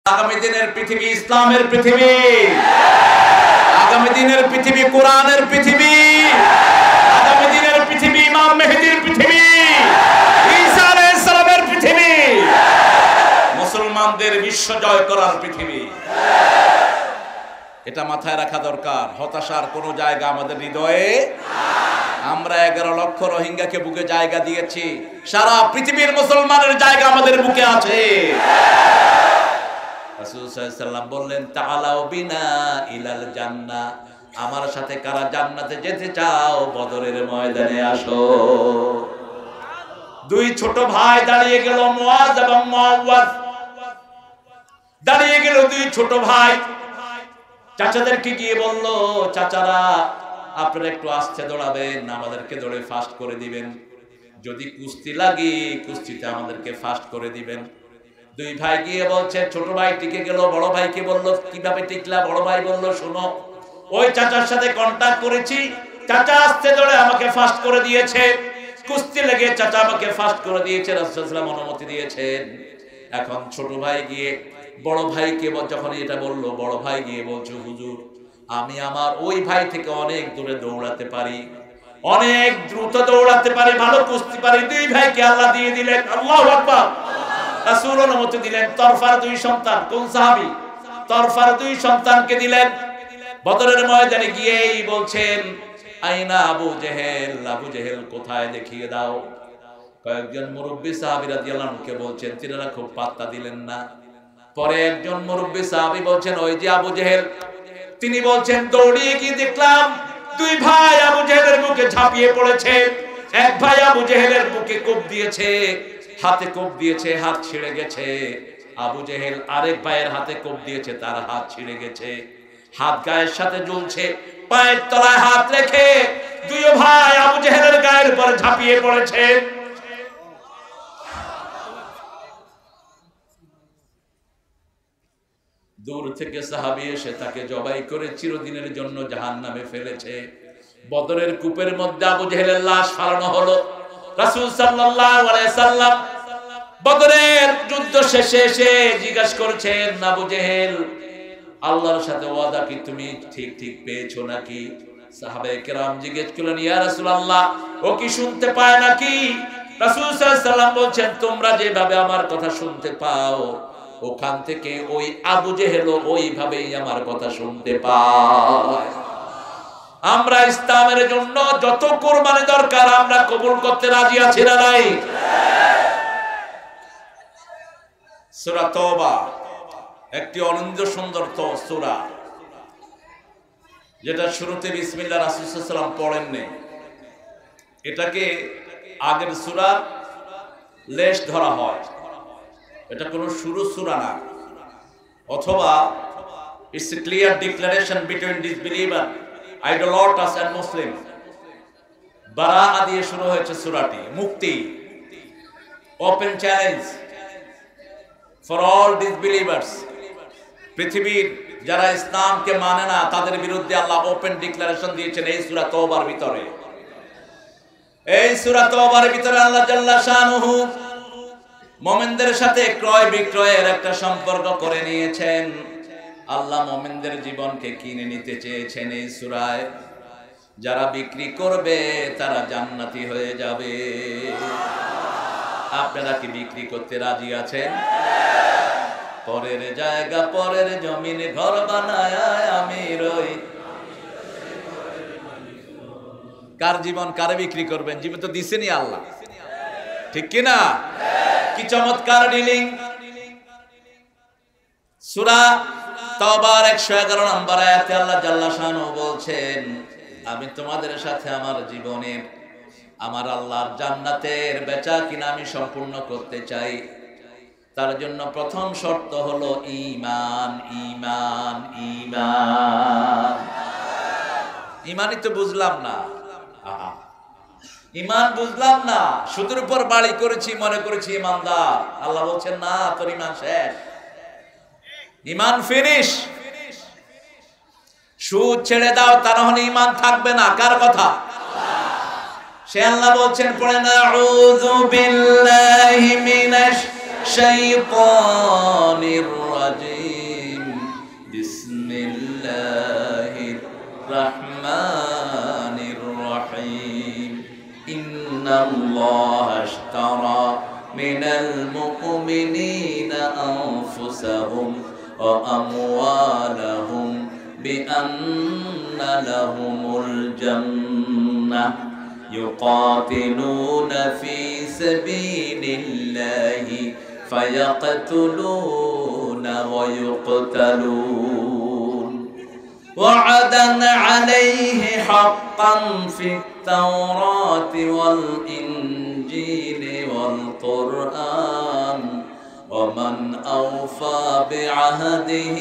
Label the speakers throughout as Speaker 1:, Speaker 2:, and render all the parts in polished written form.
Speaker 1: আগামী দিনের পৃথিবী ইসলামের পৃথিবী, আগামী দিনের পৃথিবী কোরআনের পৃথিবী, আগামী দিনের পৃথিবী ইমাম মেহেদীর পৃথিবী, ঈসা আলাইহিস সালামের পৃথিবী, মুসলমানদের বিশ্ব জয় করার পৃথিবী। এটা মাথায় রাখা দরকার। হতাশার কোনো জায়গা আমাদের হৃদয়ে। আমরা 11 লক্ষ রোহিঙ্গাকে বুকে জায়গা দিয়েছি, সারা পৃথিবীর মুসলমানের জায়গা আমাদের বুকে আছে। রাসূল সাল্লাল্লাহু আলাইহি ওয়াসাল্লাম বললেন, তাআলাউ বিনা ইলাল জান্নাহ, আমার সাথে কারা জান্নাতে যেতে চাও বদরের ময়দানে আসো। দুই ছোট ভাই দাঁড়িয়ে গেল, মুআয এবং মুআওয়াজ দাঁড়িয়ে গেল, দুই ছোট ভাই। চাচাদেরকে গিয়ে বলল, চাচারা আপনারা একটু আস্তে দৌড়াবেন, আমাদেরকে দৌড়ে ফাস্ট করে দিবেন, যদি কুস্তি লাগে কুস্তিতে আমাদেরকে ফাস্ট করে দিবেন। দুই ভাই গিয়ে বলছে, ছোট ভাই টিকে গেল, বড় ভাইকে বলল, কিভাবে টিকলা? বড় ভাই বলল, শোনো, ওই চাচার সাথে কন্টাক্ট করেছি, চাচা আস্তে দৌড়ে আমাকে ফাস্ট করে দিয়েছে, কুস্তি লেগে চাচা আমাকে ফাস্ট করে দিয়েছে, রাসূল সাল্লাল্লাহু আলাইহি ওয়াসাল্লাম অনুমতি দিয়েছেন। এখন ছোট ভাই গিয়ে বড় ভাইকে যখন এটা বললো, বড় ভাই গিয়ে বলছে, হুজুর আমি আমার ওই ভাই থেকে অনেক দূরে দৌড়াতে পারি, অনেক দ্রুত দৌড়াতে পারি, ভালো কুস্তি পারি। দুই ভাইকে আল্লাহ দিয়ে দিলেন। আল্লাহু আকবার। রাসূল অনুমতি দিলেন। তরফার দুই সন্তান, কোন সাহাবী? তরফার দুই সন্তানকে দিলেন। বদরের ময়দানে গিয়েই বলছেন, আইনা আবু জেহেল, আবু জেহেল কোথায় দেখিয়ে দাও। কয়েকজন মুরব্বী সাহাবী রাদিয়াল্লাহু আনহুকে বলছেন, তিনারা খুব পাত্তা দিলেন না। পরে একজন মুরব্বী সাহাবী বলছেন, ওই যে আবু জেহেল। তিনি বলছেন, দৌড়িয়ে গিয়ে দেখলাম দুই ভাই আবু জেহেলের বুকে ঝাঁপিয়ে পড়েছে। এক ভাই আবু জেহেলের বুকে কোপ দিয়েছে, হাতে কোপ দিয়েছে, হাত ছিঁড়ে গেছে। আবু জেহেল আরেক ভাইয়ের হাতে কোপ দিয়েছে, তার হাত ছিঁড়ে গেছে, হাত গায়ের সাথে ঝুলছে। পায়ের তলায় হাত রেখে দুই ভাই আবু জেহেলের গায়ের উপর ঝাঁপিয়ে পড়েছে। দূর থেকে সাহাবী এসে তাকে জবাই করে চিরদিনের জন্য জাহান্নামে ফেলেছে। বদরের কূপের মধ্যে আবু জেহেলের লাশ ফালানো হলো। রাসূল সাল্লাল্লাহু আলাইহি সাল্লাম বদরের যুদ্ধ শেষে এসে জিজ্ঞাসা করছেন, আবু জেহেল আল্লাহর সাথে ওয়াদা কি তুমি ঠিক ঠিক পেয়েছো নাকি? সাহাবায়ে কেরাম জিজ্ঞেস করলেন, ইয়া রাসূলুল্লাহ ও কি শুনতে পায় নাকি? রাসূল সাল্লাল্লাহু আলাইহি সাল্লাম বলছেন, তোমরা যেভাবে আমার কথা শুনতে পাও, ওখান থেকে ওই আবু জেহেল ওইভাবেই আমার কথা শুনতে পায়। আমরা ইসলামের জন্য যত কুরবানি দরকার আমরা কবুল করতে রাজি আছি না নাই? সূরা তওবা একটি অনন্য সুন্দর সূরা, যেটা শুরুতে বিসমিল্লাহ রাসূল সাল্লাল্লাহু আলাইহি ওয়াসাল্লাম পড়েননি। এটাকে আগের সূরা লেশ ধরা হয়, এটা কোনো শুরু সূরা না। অথবা it's a clear declaration between disbeliever, idolaters and Muslim. বারাআ দিয়ে শুরু হয়েছে সূরাটি, মুক্তি, open challenge for all disbelievers. পৃথিবীর যারা ইসলামকে মানে না তাদের বিরুদ্ধে আল্লাহ ওপেন ডিক্লারেশন দিয়েছেন এই সূরা তওবার ভিতরে। এই সূরা তওবার ভিতরে আল্লাহ জাল্লা শানুহু মুমিনদের সাথে ক্রয় বিক্রয়ের একটা সম্পর্ক করে নিয়েছেন। আল্লাহ মুমিনদের জীবনকে কিনে নিতে চেয়েছেন এই সূরায়। যারা বিক্রি করবে তারা জান্নাতি হয়ে যাবে। আপনারা কি বিক্রি করতে রাজি আছেন? পরের জায়গা পরের জমিন ঘর বানায় আমি রই। কার জীবন কারে বিক্রি করবেন? জীবন তো দিছেনই আল্লাহ, ঠিক কি না? কি চমৎকার ডিলিং! সূরা তওবার 111 নম্বর আয়াতে আল্লাহ জাল্লা শানহু বলছেন, আমি তোমাদের সাথে আমার জীবনের, আমার আল্লাহর জান্নাতের বেচা কিনা আমি সম্পূর্ণ করতে চাই। তার জন্য প্রথম শর্ত হলো ঈমান। ঈমান ঈমান ঈমানই তো বুঝলাম না। ঈমান বুঝলাম না, সুদের উপর বাড়ি করেছি মনে করেছি ঈমানদার। আল্লাহ বলছেন, না, তোর ঈমান শেষ, ঈমান ফিনিশ। সুদ ছেড়ে দাও, তা না হলে ঈমান থাকবে না। কার কথা? সে আল্লাহ বলছেন, পড়ে না, আউযু বিল্লাহি মিনাশ শাইতানির রাজিম। الرجيم بسم الله الرحمن الرحيم إن الله اشترى من المؤمنين أنفسهم وأموالهم بأن لهم الجنة يقاتلون في سبيل الله فيقتلون ويقتلون وعدا عليه حقا في التوراة والإنجيل والقرآن ومن أوفى بعهده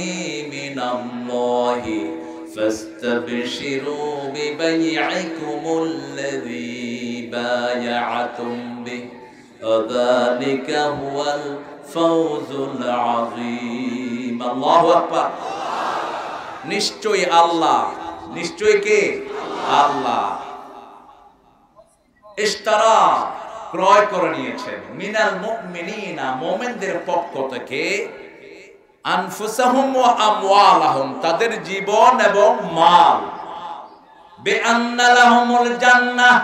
Speaker 1: من الله فاستبشروا ببيعكم الذي بايعتم به وذلك هو الفوز العظيم الله أكبر নিশ্চয় আল্লাহ নিশ্চয় কে আল্লাহ ইশতারা ক্রয় করে নিয়েছেন মিনাল মুমিনিনা মুমিনদের পক্ষ থেকে আনফুসাহুম ওয়া আমওয়ালাহুম তাদের জীবন এবং মাল বিআন্না লাহুমুল জান্নাহ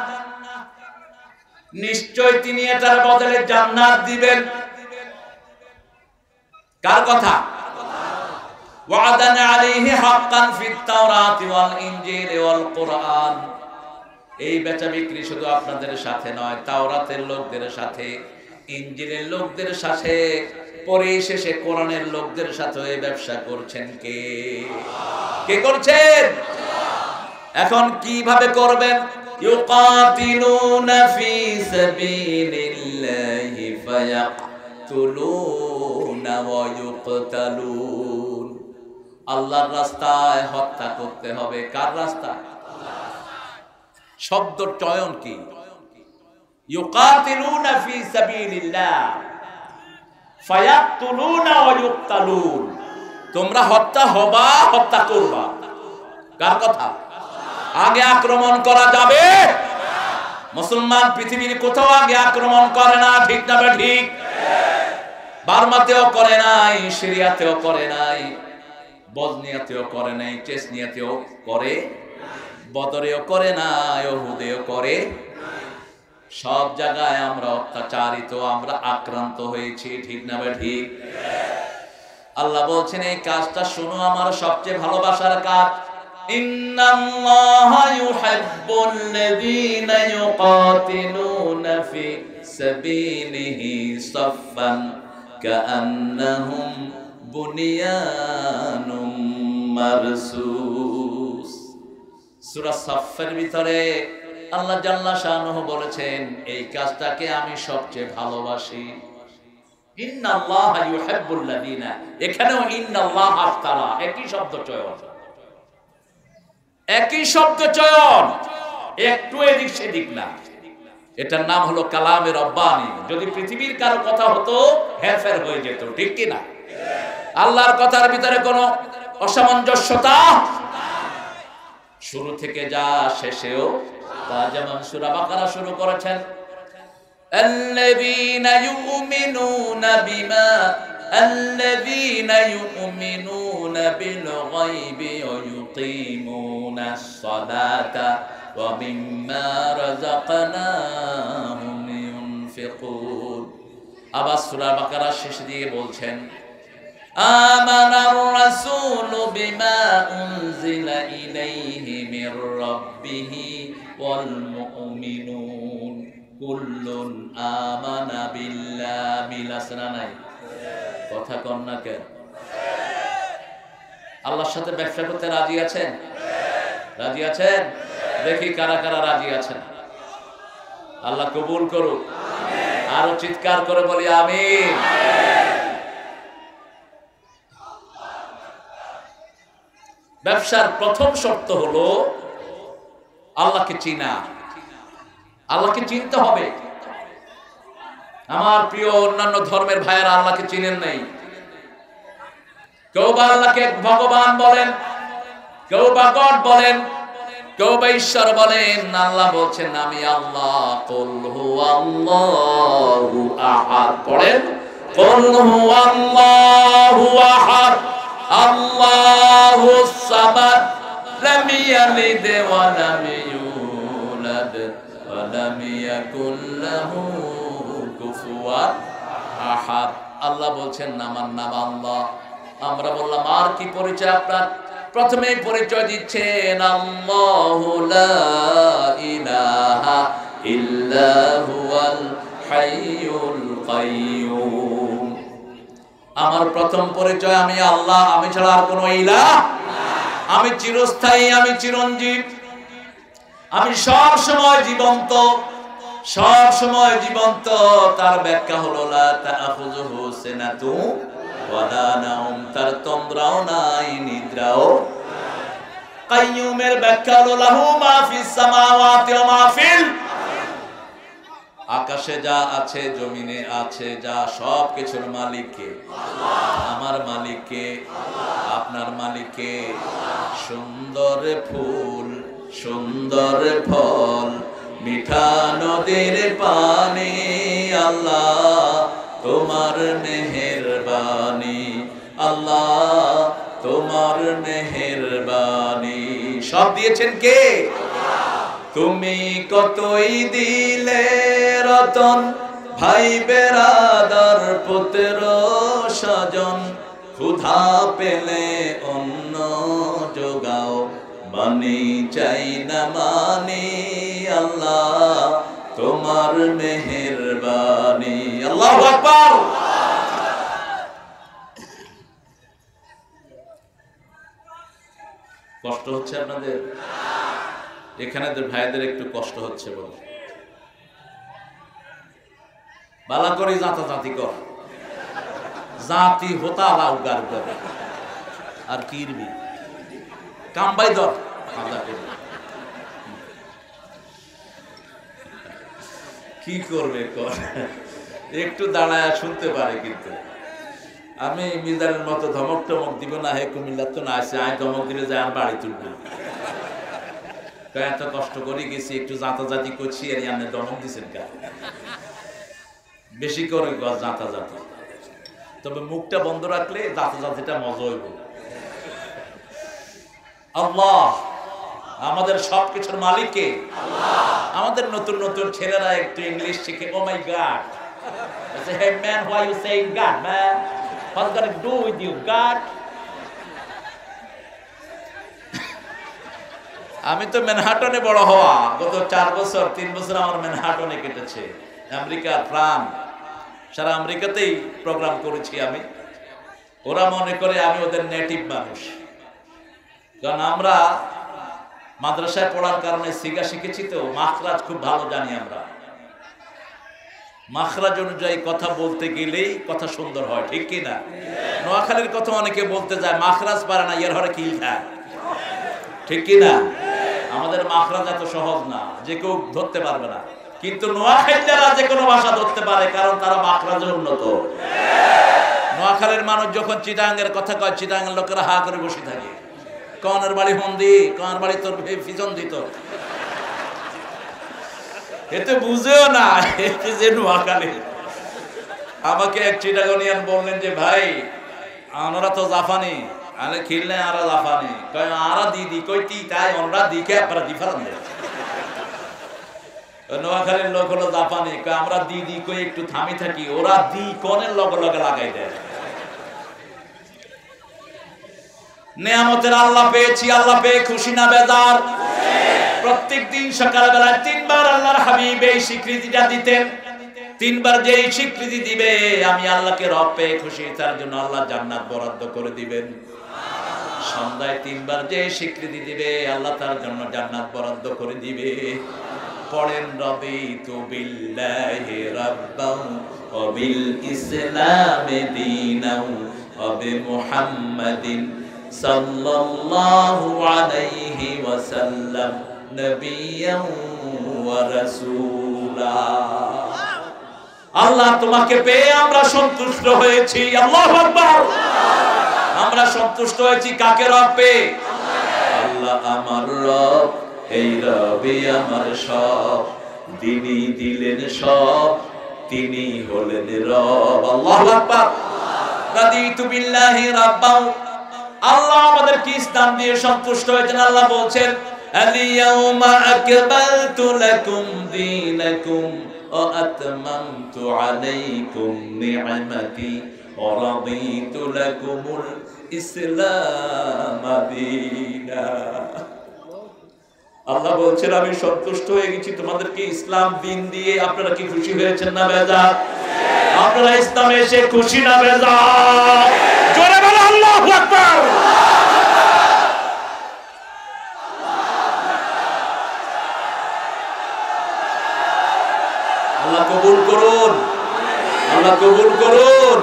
Speaker 1: নিশ্চয় তিনি এটার বদলে জান্নাত দিবেন কার কথা ওয়াদান আলাইহি হাক্কান ফিত তাওরাতি ওয়াল ইনজিল ওয়াল কুরআন এই বেচা বিক্রি শুধু আপনাদের সাথে নয় তাওরাতের লোকদের সাথে ইনজিলের লোকদের সাথে পরিশেষে কোরআনের লোকদের সাথে এই ব্যবসা করছেন কে কে করছেন এখন কিভাবে করবেন ইউকাতিলুনা ফি সাবিলিল্লাহি ফায়াকতুলুনা ওয়া ইউকতালুন আল্লাহর রাস্তায় হত্যা করতে হবে কার রাস্তা শব্দ চয়ন কি ইউকাতিলুনা ফি সাবিলিল্লাহ ফায়াকতুলুনা ওয়া ইউকতালুন তোমরা হত্যা হবা হত্যা করবা কার কথা আগে আক্রমণ করা যাবে মুসলমান পৃথিবীর কোথাও আগে আক্রমণ করে না ঠিক না ঠিক বার্মাতেও করে নাই সিরিয়াতেও করে নাই বজনিয়াতেও করে নাই চেচনিয়াতেও করে বদরেও করে নাই উহুদেও করে সব জায়গায় আমরা অত্যাচারিত আমরা আক্রান্ত হয়েছি ঠিক না ঠিক আল্লাহ বলছেন এই কাজটা শোনো আমার সবচেয়ে ভালোবাসার কাজ ইন্নাল্লাহা ইউহিব্বুল্লাযীনা ইউকাতিলুনা ফি সাবিলিহি সাফফান কাআন্নাহুম বুনিয়ানুম মারসুস সূরা সাফফের ভিতরে আল্লাহ জাল্লা শানুহু বলেছেন এই কাজটাকে আমি সবচেয়ে ভালোবাসি ইন্নাল্লাহা ইউহিব্বুল্লাযীনা এখানেও ইন্নাল্লাহা আফতারা একই শব্দ চয়ন একটু এদিক সেদিক না এটার নাম হলো কালামে রব্বানি যদি পৃথিবীর কারো কথা হতো হেরফের হয়ে যেত ঠিক কি না আল্লাহর কথার ভিতরে কোনো অসামঞ্জস্যতা শুরু থেকে যা শেষেও তা যেমন সূরা বাকারা শুরু করেছেন আল্লাযীনা ইউমিনুনা বিল গায়বি ওয়া ইউকিমুনাস সালাতা ওয়া মিম্মা রাযাকনাহুম ইউনফিকুন আবার সূরা বাকারা শেষ দিয়ে বলছেন আমানার রাসূলু বিমা উনজিলা ইলাইহি মির রাব্বিহি ওয়াল মুমিনুন কুল্লুন আমানা বিল্লাহি মিলাসনা নাই কথা কন না কেন আল্লাহর সাথে ব্যবসা করতে রাজি আছেন রাজি আছেন দেখি কারা কারা রাজি আছেন আল্লাহ কবুল করুক আমিন আরো চিৎকার করে বলি আমিন ব্যবসার প্রথম শর্ত হলো আল্লাহকে চিনা আল্লাহকে চিনতে হবে আমার প্রিয় অন্যান্য ধর্মের ভাইয়েরা আল্লাহকে চিনেন নাই কেউ বা আল্লাহকে ভগবান বলেন কেউ বা গড বলেন কেউ বা ঈশ্বর বলেন আল্লাহ বলছেন আমি আল্লাহ কুল হুয়াল্লাহু আহাদ পড়েন কুল হুয়াল্লাহু আহাদ আল্লাহুস সামাদ লাম ইয়ালিদ ওয়া লাম ইউলাদ ওয়া লাম ইয়াকুল লাহু কুফুয়ান আহাদ। আল্লাহ বলছেন আমার নাম আল্লাহ। আমরা বললাম আর কি পরিচয় আপনার? প্রথমেই পরিচয় দিচ্ছেন আল্লাহু লা ইলাহা ইল্লা হুয়াল হাইয়ুল কাইয়্যুম। আমার প্রথম পরিচয় আমি আল্লাহ, আমি ছাড়া আর কোনো ইলাহ, আমি চিরস্থায়ী, আমি চিরঞ্জীব, আমি সব সময় জীবন্ত, সব সময় জীবন্ত। তার ব্যাখ্যা হলো লা তাখুযুহু সিনাতু ওয়ালা নাওম, তার তন্দ্রাও নাই নিদ্রাও। কাইয়্যুমের ব্যাখ্যা হলো লাহু মা ফিস সামাওয়াতি ওয়া মা ফিল, আকাশে যা আছে জমিনে আছে যা সব কিছুর মালিক কে? আমার মালিক কে? আপনার মালিক কে? সুন্দর ফুল, সুন্দর ফল, মিঠা নদীর পানি, আল্লাহ তোমার মেহেরবানি, আল্লাহ তোমার মেহেরবানি। সব দিয়েছেন কে? তুমি কতই দিলে রতন, ভাই বেরাদার পুত্র স্বজন, ক্ষুধা পেলে অন্ন যোগাও, মানি চাই না মানি, আল্লাহ তোমার মেহেরবানি। আল্লাহু আকবার। কষ্ট হচ্ছে আপনাদের? এখানে ভাইদের একটু কষ্ট হচ্ছে বলে বালা করে জাতা জাতি কর, জাতি হতা উগার করে আর কিরবি কামবাই ধর কি করবে কর, একটু দাঁড়ায় শুনতে পারে। কিন্তু আমি মিজানের মতো ধমক টমক দিব না, হে কুমিল্লার তো না আসে, আমি ধমক দিলে যায় আর বাড়ি তুলব। এত কষ্ট করে গেছি, একটু জাতাজাতি করছি, আর আপনি ধমক দিচ্ছেন কেন? বেশি করে জাতাজাতি, তবে মুখটা বন্ধ রাখলে জাতাজাতিটা মজা হইব। আল্লাহ আমাদের সবকিছুর মালিক কে? আমাদের নতুন নতুন ছেলেরা একটু ইংলিশ শিখে, ও মাই god, hey man, why you saying God, man? What's gonna do with you, God? আমি তো ম্যানহাটনে বড় হওয়া, গত 4 বছর 3 বছর আমার ম্যানহাটনে কেটেছে। আমেরিকা, ফ্রান্স, সারা আমেরিকাতেই প্রোগ্রাম করেছি আমি। ওরা মনে করে আমি ওদের নেটিভ মানুষ, কারণ আমরা মাদ্রাসায় পড়ার কারণে সিগা শিখেছি, তো মাখরাজ খুব ভালো জানি আমরা। মাখরাজ অনুযায়ী কথা বলতে গেলেই কথা সুন্দর হয়, ঠিক কি না? নোয়াখালীর কথা অনেকে বলতে যায়, মাখরাজ পারে না, এর হরে কিল খায়, ঠিক কি না? আমাদের মাখরাজ এত সহজ না, যে কেউ ধরতে পারবে না। কিন্তু নোয়াখালীরা যে কোনো ভাষা ধরতে পারে, কারণ তারা মাখরাজে উন্নত। নোয়াখালীর মানুষ যখন চিটাঙ্গের কথা কয়, চিটাঙ্গের লোকেরা হা করে বসে থাকে, কনের বাড়ি হন্দি, কনের বাড়ি তোর পিছন দিত, এতে বুঝেও না যে নোয়াখালী। আমাকে এক চিটাগনিয়ান বললেন যে ভাই আমরা তো জাপানি, আরে খিললে আরা জাপানি, কয় আরা দিদি কইতি তাই আমরা দিকে আপনারা ডিফারেন্ট। নোয়াখালীর লোক হলো জাপানি, কয় আমরা দিদি কই একটু থামি থাকি, ওরা দি কনের লগে লগে লাগাই দেয়। নেয়ামতের আল্লাহ পেয়েছি, আল্লাহ পেয়ে খুশি না বেজার? প্রত্যেক দিন সকালবেলা 3 বার আল্লাহর হাবিব এই স্বীকৃতিটা দিতেন। 3 বার যেই স্বীকৃতি দিবে আমি আল্লাহকে রব পেয়ে খুশি, তার জন্য আল্লাহ জান্নাত বরাদ্দ করে দিবেন। সন্ধ্যায় 3 বার যে স্বীকৃতি দিবে আল্লাহ তার জন্য জান্নাত বরাদ্দ করে দিবে। পড়েন রাদিতু বিল্লাহি রাব্বান ওয়া বিল ইসলামি দীনান ওয়া বিমুহাম্মাদিন সাল্লাল্লাহু আলাইহি ওয়াসাল্লাম নবিয়্যান ওয়া রাসূলা। আল্লাহ তোমাকে পেয়ে আমরা সন্তুষ্ট হয়েছি। আল্লাহু আকবার। আমরা সন্তুষ্ট হয়েছি কাকে রব পেয়ে? আল্লাহ আমার রব, এই রবই আমার সব, দিনই দিলেন সব, তিনি হলেন রব। আল্লাহু আকবার। রাদিতু বিল্লাহি রাব্বাও। আল্লাহ আমাদেরকে ইসলাম দিয়ে সন্তুষ্ট হয়েছেন। আল্লাহ বলছেন আল-ইয়াউমা আকমালতু লাকুম দীনাকুম ওয়া আতমামতু আলাইকুম নি'মাতি ওয়া রাদিতু লাকুমুল ইসলাম দীনা। আল্লাহ বলছেন আমি সন্তুষ্ট হয়ে গেছি তোমাদেরকে ইসলাম দিন দিয়ে। আপনারা কি খুশি হয়েছেন না বেজার? আপনারা ইসলামে এসে খুশি না বেজার? জোরে বলো আল্লাহু আকবার। আল্লাহ কবুল করুন, আল্লাহ কবুল করুন।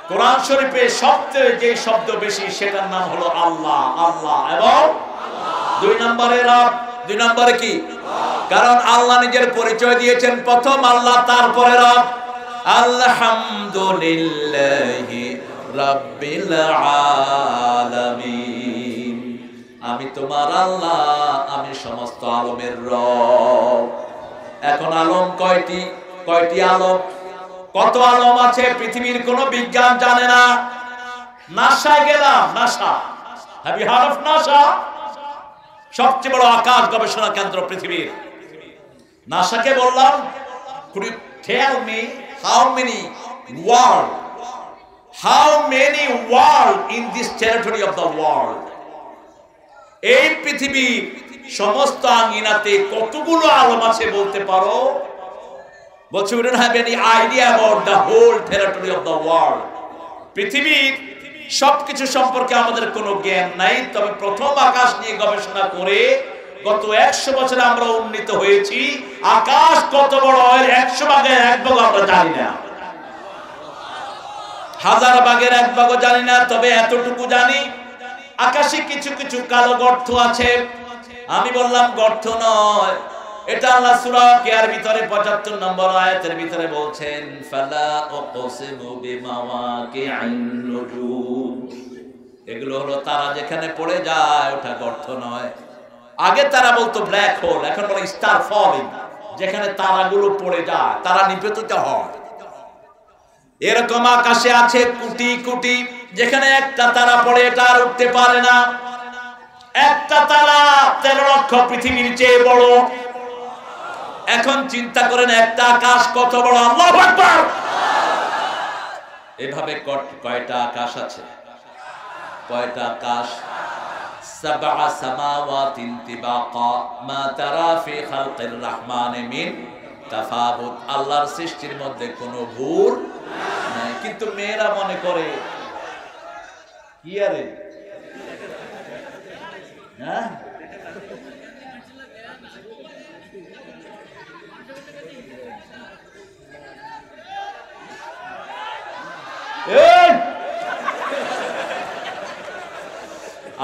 Speaker 1: কোরআন শরীফে সবচেয়ে যে শব্দ বেশি সেটার নাম হলো আল্লাহ। আল্লাহ এবং দুই নম্বরে রব। দুই নম্বরে কি? কারণ আল্লাহ নিজের পরিচয় দিয়েছেন প্রথম আল্লাহ, তারপরে রব। আলহামদুলিল্লাহি রাব্বিল আলামিন। আমি তোমার আল্লাহ, আমি সমস্ত আলমের রব। এখন আলম কয়টি? কয়টি আলম? কত আলম আছে পৃথিবীর কোন বিজ্ঞান জানে না। নাসায় গেলাম, NASA, have you heard of NASA? সবচেয়ে বড় আকাশ গবেষণা কেন্দ্র পৃথিবীর। নাসাকে বললাম could you tell me how many world in this territory of the world? এই পৃথিবীর সমস্ত আঙ্গিনাতে কতগুলো আলম আছে বলতে পারো? বলছে we don't have any idea about the whole territory of the world. পৃথিবীর সবকিছু সম্পর্কে আমাদের কোনো জ্ঞান নাই। তবে প্রথম আকাশ নিয়ে গবেষণা করে গত 100 বছরে আমরা উন্নীত হয়েছি। আকাশ কত বড় হয় 100 ভাগের 1 ভাগ আমরা জানি না, 1000 ভাগের 1 ভাগও জানি না। তবে এতটুকু জানি আকাশে কিছু কিছু কালো গর্ত আছে। আমি বললাম গর্ত নয়, এটা আল্লাহ সূরা কিয়ার ভিতরে 75 নম্বর আয়াতের ভিতরে বলছেন ফালা উকসিমু বিমাওয়াকি'ন নুজুম। এগুলো হলো তারা যেখানে পড়ে যায় ওটা গর্ত নয়। আগে তারা বলতো ব্ল্যাক হোল, এখন বলে স্টার ফলিং, যেখানে তারাগুলো পড়ে যায়, তারা নিপতিত হয়। এরকম আকাশে আছে কোটি কোটি, যেখানে একটা তারা পড়ে এটা আর উঠতে পারে না। একটা তারা 13 লক্ষ পৃথিবীর চেয়ে বড়। এখন চিন্তা করেন একটা আকাশ কত বড়। আল্লাহু আকবার। এভাবে কয়টা আকাশ আছে? কয়টা আকাশ? সাবআ সামাওয়াতিন তিবাকা মা তারা ফি খালকির রহমানি মিন তাফাউত। আল্লাহর সৃষ্টির মধ্যে কোনো ভুল নাই। কিন্তু মেয়েরা মনে করে কি আরে, হ্যাঁ,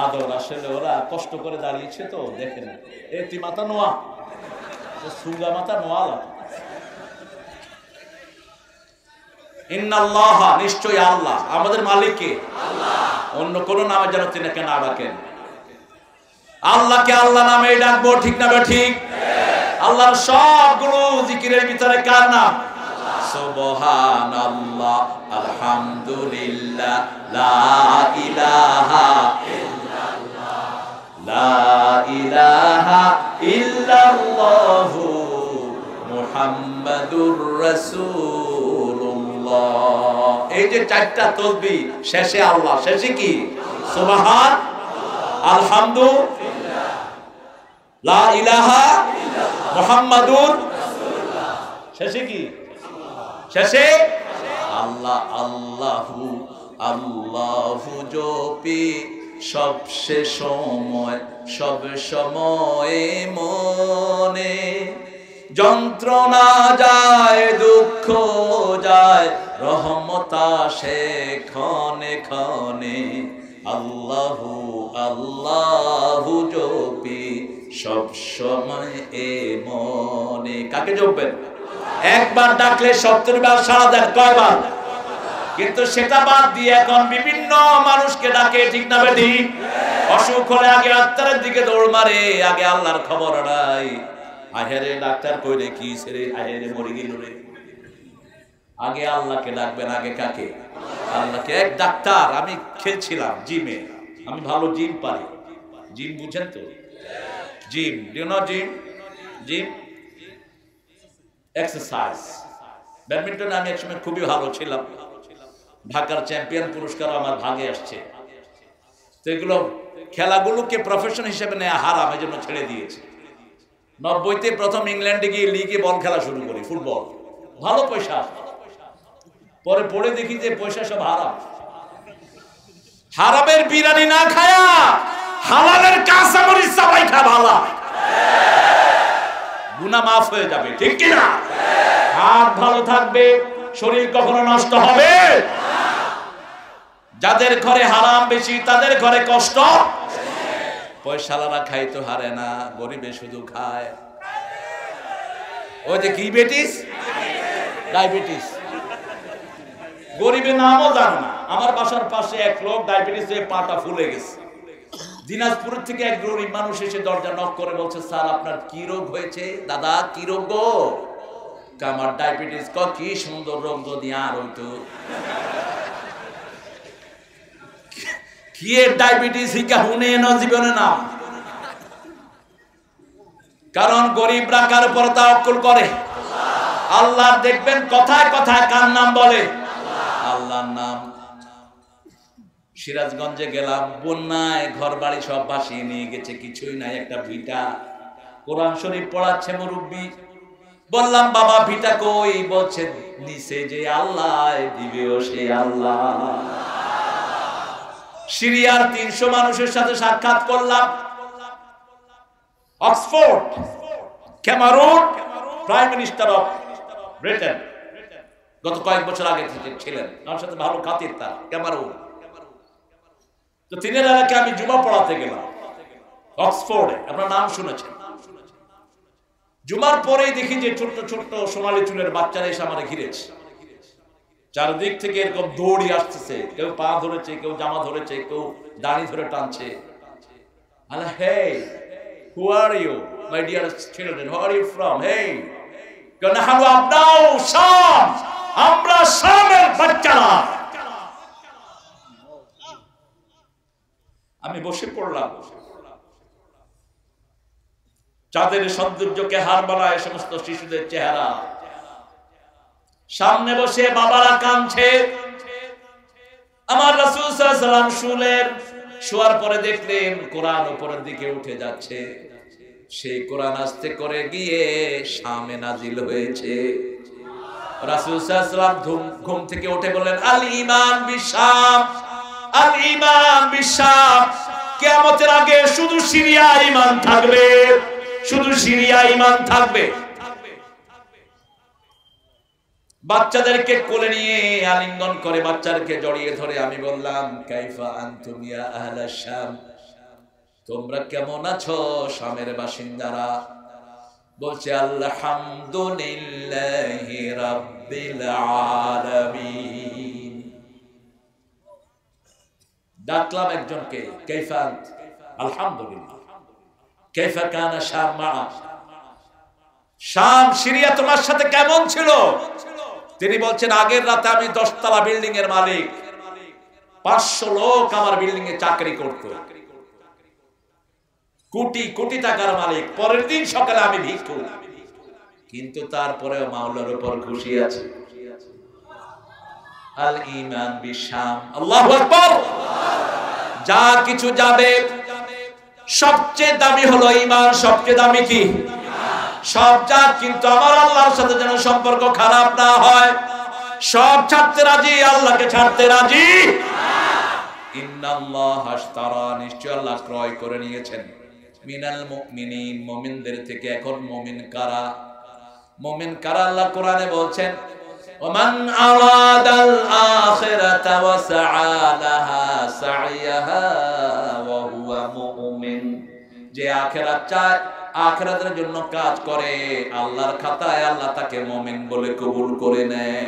Speaker 1: আদর আসলে ওরা কষ্ট করে দাঁড়িয়েছে তো দেখেন। তুই মাথা নোয়া, সুগা মাথা নোয়া। ইন্নাল্লাহ, নিশ্চয়ই আল্লাহ আমাদের মালিক কে? আল্লাহ। অন্য কোন নামে যেন তিনি কেন ডাকেন। আল্লাহকে আল্লাহ নামে ডাকবো, ঠিক না ঠিক? আল্লাহর সবগুলো জিকিরের ভিতরে কার নাম? সুবহানাল্লাহ, আলহামদুলিল্লাহ, লা ইলাহা ইল্লাল্লাহ, লা ইলাহা ইল্লাল্লাহু মুহাম্মাদুর রাসূলুল্লাহ। এই যে চারটা তাসবিহ, শেষে আল্লাহ, শেষে কি? সুবহান, আলহামদুলিল্লাহ, লা ইলাহা ইল্লাল্লাহ, মুহাম্মাদুর রাসূলুল্লাহ। শেষে কি? শেষে আল্লাহ। আল্লাহু আল্লাহু জপি সবসে সময়, সব সময়ে মনে যন্ত্রণা যায়, দুঃখ যায়, রহমত আসে ক্ষণে ক্ষণে। আল্লাহু আল্লাহু জপি সব সময় এ মনে। কাকে জপবেন? একবার ডাকলে 70 বার সাড়া দেন। কয়বার? কিন্তু সেটা বাদ দিয়ে এখন বিভিন্ন মানুষকে ডাকে, ঠিক না বেঠি? অসুখ হলে আগে ডাক্তারের দিকে দৌড় মারে, আগে আল্লাহর খবর নাই। আহেরে ডাক্তার কইলে কি ছেড়ে আহেরে মরে গেল রে। আগে আল্লাহকে ডাকবেন। আগে কাকে? আল্লাহকে। এক ডাক্তার, আমি খেলছিলাম জিমে, আমি ভালো জিম পারি। জিম বুঝেন তো? Gym, do you know gym? Gym exercise. ব্যাডমিন্টনে আমি একসময় খুবই ভালো ছিলাম, ঢাকার চ্যাম্পিয়ন পুরস্কার আমার ভাগে আসছে। তো এগুলো খেলাগুলোকে প্রফেশন হিসেবে নেওয়া হারাম, এই জন্য ছেড়ে দিয়েছে। 90-তে প্রথম ইংল্যান্ডে গিয়ে লিগে বল খেলা শুরু করি, ফুটবল। ভালো পয়সা, পরে পড়ে দেখি যে পয়সা সব হারাম। হারামের বিরিয়ানি না খায়া হালালের কাঁচা মরিচ চাবাই খা ভালো, গুনাহ মাফ হয়ে যাবে, ঠিক কি না? হাত ভালো থাকবে, শরীর কখনো নষ্ট হবে না। যাদের ঘরে হারাম বেশি তাদের ঘরে কষ্ট। পয়সাওয়ালা খাই তো হারে না, গরিবে শুধু খায়। ওই যে কি বেটিস, ডায়াবেটিস, গরিবের নামও জানে না। আমার বাসার পাশে এক লোক ডায়াবেটিস হয়ে পাটা ফুলে গেছে। দিনাজপুর থেকে এক গরিব মানুষ এসে দরজা নক করে বলছে, স্যার আপনার কি রোগ হয়েছে? দাদা কি রোগ গো? আমার ডায়াবেটিস। কি সুন্দর রোগ, যদি আর হইতো। কি ডায়াবেটিস হিকা হুনে না জীবনে না। কারণ গরিবরা কার উপর তাওয়াক্কুল করে? আল্লাহ। দেখবেন কথায় কথায় কার নাম বলে? আল্লাহর নাম। সিরাজগঞ্জে গেলাম, বন্যায় ঘর বাড়ি সব ভাসিয়ে নিয়ে গেছে, কিছুই নাই, একটা ভিটা। কোরআন শরীফ পড়াচ্ছে মুরব্বী। বললাম বাবা ভিটা কই? বলছে নিচে যে আল্লাহ দিবেও সে আল্লাহ। সিরিয়ার 300 মানুষের সাথে সাক্ষাৎ করলাম। Oxford, Cameron, prime minister of Britain গত কয়েক বছর আগে থেকে ছিলেন, আমার সাথে ভালো খাতির তার, ক্যামেরুন। তো তিনের এলাকায় আমি জুমা পড়াতে গেলাম অক্সফোর্ডে, আপনার নাম শুনেছেন। জুমার পরেই দেখি যে ছোট্ট ছোট্ট সোনালী চুলের বাচ্চারা এসে আমার ঘিরেছে। চারদিক থেকে এরকম দৌড়ি আসতেছে, কেউ পা ধরেছে, কেউ জামা ধরেছে, কেউ দাড়ি ধরে টানছে। আল্লাহ, hey, who are you, my dear children? Where are you from? Hey, নাহানু আবনাউ শাম, আমরা শামের বাচ্চারা। আমি বসে পড়লাম। চাঁদের সৌন্দর্যকে হার মানায় সমস্ত শিশুদের চেহারা। সামনে বসে বাবারা কাঁদছে। আমার রাসূল সাল্লাল্লাহু আলাইহি ওয়াসাল্লাম শুলেন। শোয়ার পরে দেখলেন কোরআন উপরের দিকে উঠে যাচ্ছে। সেই কোরআন আস্তে করে গিয়ে শামে নাজিল হয়েছে। রাসূল সাল্লাল্লাহু আলাইহি ওয়াসাল্লাম ঘুম থেকে উঠে বললেন, আল ঈমান বিশাম, আল ঈমান বিশাম। কিয়ামতের আগে শুধু সিরিয়া ঈমান থাকবে, শুধু সিরিয়া ঈমান থাকবে। বাচ্চাদেরকে কোলে নিয়ে আলিঙ্গন করে বাচ্চাদেরকে জড়িয়ে ধরে আমি বললাম, কাইফা আনতুম ইয়া আহলাশ শাম, তোমরা কেমন আছো শামের বাসিন্দারা? বলছে আলহামদুলিল্লাহি রাব্বিল আলামিন। ডাকলাম একজনকে, কাইফা আনত? আলহামদুলিল্লাহ। কাইফা কানা শাম মা, শাম সিরিয়া তোমার সাথে কেমন ছিল? তিনি বলছেন, আগের রাতে আমি 10 তলা বিল্ডিং এর মালিক, 500 লোক আমার বিল্ডিং এ চাকরি করত, কোটি কোটি টাকার মালিক। পরের দিন সকালে আমি ভিক্ষুক, কিন্তু তারপরেও মাওলার উপর খুশি আছে। আল ঈমান বিশাম। আল্লাহু আকবার। যা কিছু যাবে, সবচেয়ে দামি হলো ঈমান। সবচেয়ে দামি কি? সব যাক, কিন্তু আমার আল্লাহর সাথে যেন সম্পর্ক খারাপ না হয়। সব ছাড়তে রাজি, আল্লাহকে ছাড়তে রাজি। ইন্নাল্লাহা আশতারা, নিশ্চয় আল্লাহ ক্রয় করে নিয়েছেন, মিনাল মুমিনিন, মুমিনদের থেকে। এখন মুমিন কারা? মুমিন কারা? আল্লাহ কোরআনে বলছেন, ومن أراد الآخرة وسعى لها سعيها وهو مؤمن যে আখিরাত চায় আখিরাতের জন্য কাজ করে আল্লাহর খাতায় আল্লাহ তাকে মুমিন বলে কবুল করে নেয়।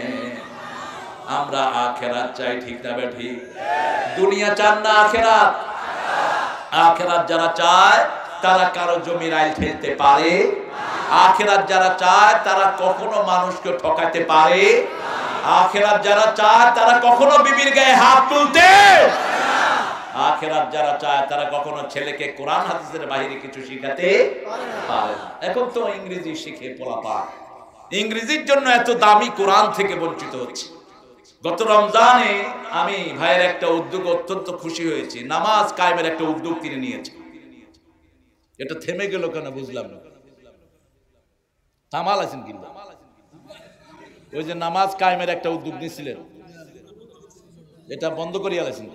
Speaker 1: আমরা আখিরাত চাই, ঠিক না ঠিক? দুনিয়া চান না আখিরাত? আখিরাত যারা চায় তারা কারো জমির আইল ফেলতে পারে। আখিরাত যারা চায় তারা কখনো মানুষকে ঠকাতে পারে। আখিরাত যারা চায় তারা কখনো বিবির গায়ে হাত তুলতে, আখিরাত যারা চায় তারা কখনো ছেলেকে কোরআন হাদিসের বাইরে কিছু শিখাতে পারে না। এখন তো ইংরেজি শিখে পোলাপান ইংরেজির জন্য এত দামি কোরআন থেকে বঞ্চিত হচ্ছে। গত রমজানে আমি ভাইয়ের একটা উদ্যোগ অত্যন্ত খুশি হয়েছি, নামাজ কায়েমের একটা উদ্যোগ তিনি নিয়েছেন। এটা থেমে গেল কেন বুঝলাম না। থামাল আছেন কিন্তু ওই যে নামাজ কায়েমের একটা উদ্যোগ নিয়েছিলেন, এটা বন্ধ করিয়া আছেন।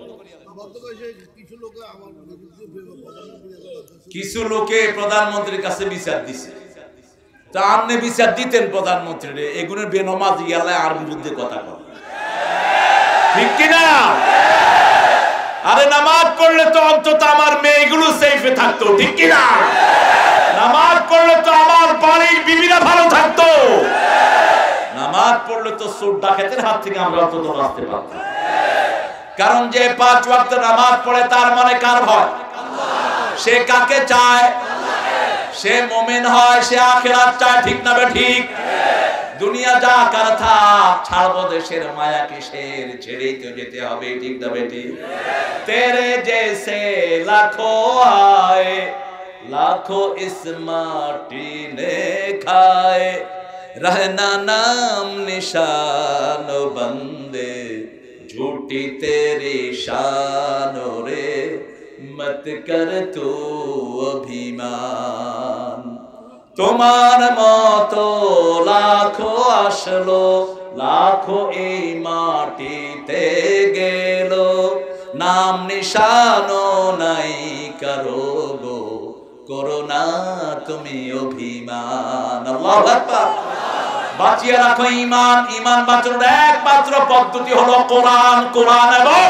Speaker 1: কিছু লোকে প্রধানমন্ত্রীর কাছে বিচার দিছে, তা আপনি বিচার দিতেন প্রধানমন্ত্রীর এগুলোর বেনমাজ ইয়ালে আর বিরুদ্ধে কথা বল, ঠিক কিনা? আরে নামাজ পড়লে তো অন্তত আমার মেয়েগুলো সেফে থাকতো, ঠিক কিনা? নামাজ পড়লে তো আমার বাড়ির বিবিরা ভালো থাকতো। নামাজ পড়লে তো চোর ডাকাতের হাত থেকে আমরা অন্তত বাঁচতে পারতাম। কারণ যে 5 ওয়াক্ত নামাজ পড়ে তার মানে কার ভয়? সে কাকে চায়? সে মুমিন হয়, সে আখিরাত চায়, ঠিক না ঠিক? দুনিয়া যা কার থা ছাড়বো দেশের মায়া কিসের, ছেড়েই তো যেতে হবে, ঠিক না ঠিক? তেরে জেসে লাখো আয়ে লাখো ইস মাটি নে খায়ে रहना नाम निशान बंदे झूठी तेरी शान रे मत कर तू अभिमान তোমার মতো লাখো আসলো লাখো এই মাটিতে গেল নাম নিশানো নাই কারো গো করোনা তুমি অভিমান। আল্লাহু আকবার। বাঁচিয়ে রাখো ঈমান। ঈমান বাঁচানোর একমাত্র পদ্ধতি হলো কোরআন, কোরআন এবং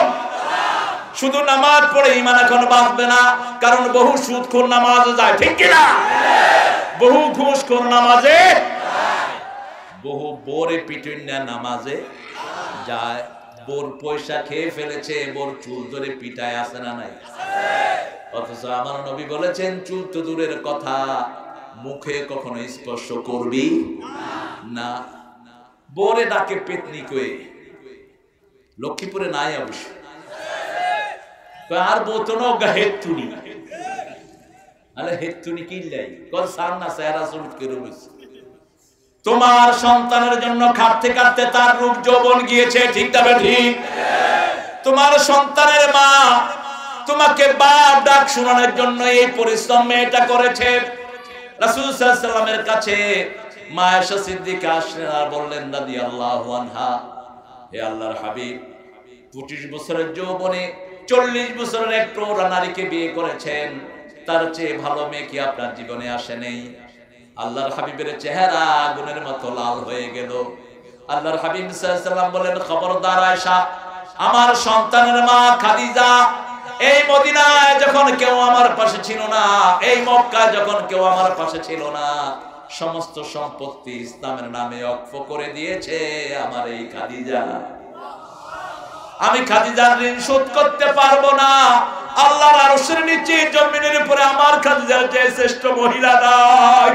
Speaker 1: শুধু নামাজ পড়ে ঈমান এখন বাঁচবে না, কারণ বহু সুদখোর নামাজে যায়, ঠিক কি না? বহু ঘুষখোর নামাজে, বহু বোরে পিটুন্যা নামাজে যায়। বোর পয়সা খেয়ে ফেলেছে, বোর চুল ধরে পিটায়, আছে না নাই? অথচ আমার নবী বলেছেন চুল তো দূরের কথা, মুখে কখনো স্পর্শ করবি না। বোরে ডাকে পেতনি কয়ে, লক্ষ্মীপুরে নাই অবশ্য, আর বোতনো হেতুনি, আরে হেতুনি কিনলাই কল সার না চেহারা চুল করে রয়েছে। তোমার সন্তানের জন্য খাটতে খাটতে তার রূপ যৌবন গিয়েছে, ঠিক তবে ঠিক? তোমার সন্তানের মা তোমাকে বাপ ডাক শোনানোর জন্য এই পরিশ্রম মেয়েটা করেছে। রাসূল সাল্লাল্লাহু আলাইহি ওয়াসাল্লামের কাছে মা আয়েশা সিদ্দিকা আসলেন আর বললেন রাদিয়াল্লাহু আনহা, হে আল্লাহর হাবিব, 25 বছরের যৌবনে 40 বছরের এক প্রৌঢ়া নারীকে বিয়ে করেছেন, তার চেয়ে ভালো মেয়ে কি আপনার জীবনে আসে নেই? আল্লাহর হাবিবের চেহারা আগুনের মতো লাল হয়ে গেল। আল্লাহর হাবিব সাল্লাল্লাহু আলাইহি ওয়াসাল্লাম বলেন, খবরদার আয়েশা, আমার সন্তানের মা খাদিজা, এই মদিনায় যখন কেউ আমার পাশে ছিল না, এই মক্কায় যখন কেউ আমার পাশে ছিল না, সমস্ত সম্পত্তি ইসলামের নামে ওয়াকফ করে দিয়েছে আমার এই খাদিজা। আমি খাদিজার ঋণ শোধ করতে পারবো না। আল্লাহর আরশের নিচে জমিনের উপরে আমার খাদিজার যে শ্রেষ্ঠ মহিলা নাই।